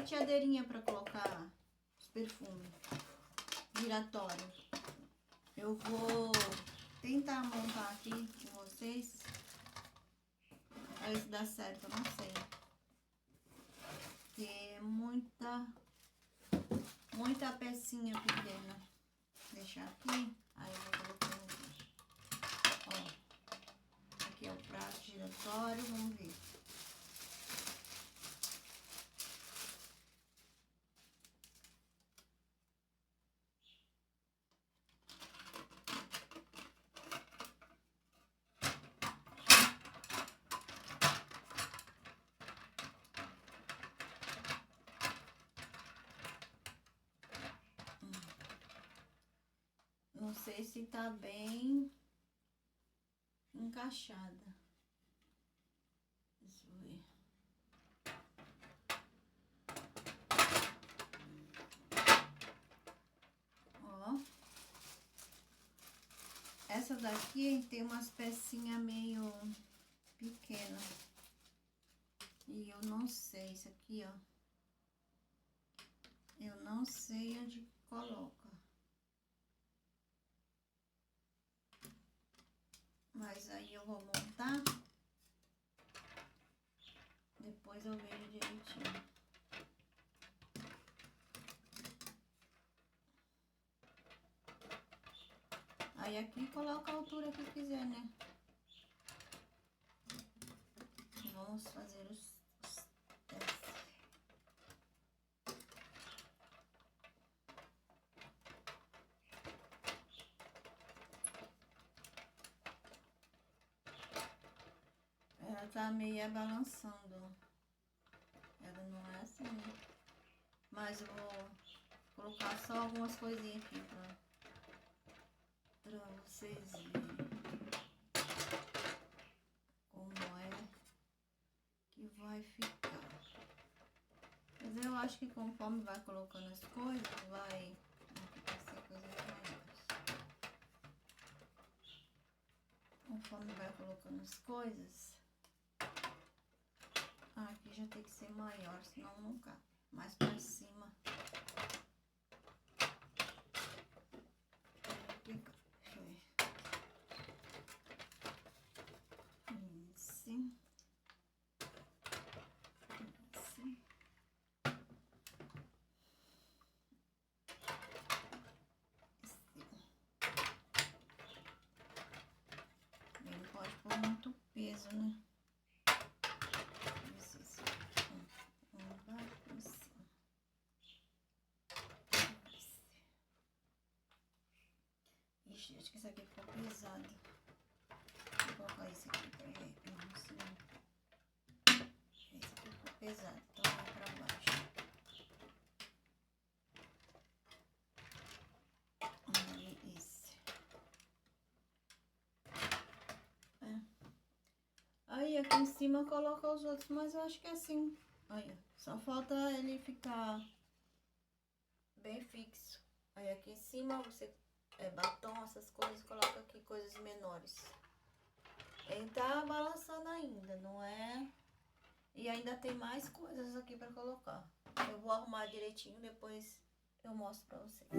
penteadeirinha para colocar os perfumes giratórios. Eu vou tentar montar aqui com vocês. A ver se dá certo, eu não sei. Porque é muita pecinha pequena. Vou deixar aqui. Aí eu vou colocando aqui. Ó. Aqui é o prato giratório, vamos ver. Não sei se tá bem encaixada. Deixa eu ver. Ó. Essa daqui tem umas pecinhas meio pequenas. E eu não sei, isso aqui, ó. Eu não sei onde coloca. Mas aí eu vou montar, depois eu vejo direitinho. Aí aqui coloca a altura que quiser, né? Vamos fazer os testes. Ela tá meio balançando. Ela não é assim, né? Mas eu vou colocar só algumas coisinhas aqui pra vocês verem como é que vai ficar. Mas eu acho que conforme vai colocando as coisas, vai ser coisas maiores. Conforme vai colocando as coisas, aqui já tem que ser maior, senão não cabe. Mais pra cima. Deixa eu ver. Assim. Assim. Não pode pôr muito peso, né? Ixi, acho que isso aqui ficou pesado. Vou colocar isso aqui pra ele. Esse aqui ficou pesado, então vai pra baixo. Aí, esse. Aí, aqui em cima coloca os outros, mas eu acho que é assim. Aí, só falta ele ficar bem fixo. Aí, aqui em cima você... batom, essas coisas, coloca aqui coisas menores. Ele tá balançando ainda, não é? E ainda tem mais coisas aqui pra colocar. Eu vou arrumar direitinho, depois eu mostro pra vocês.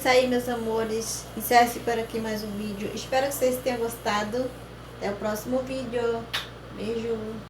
isso aí, meus amores. Encerra-se por aqui mais um vídeo. Espero que vocês tenham gostado. Até o próximo vídeo. Beijo.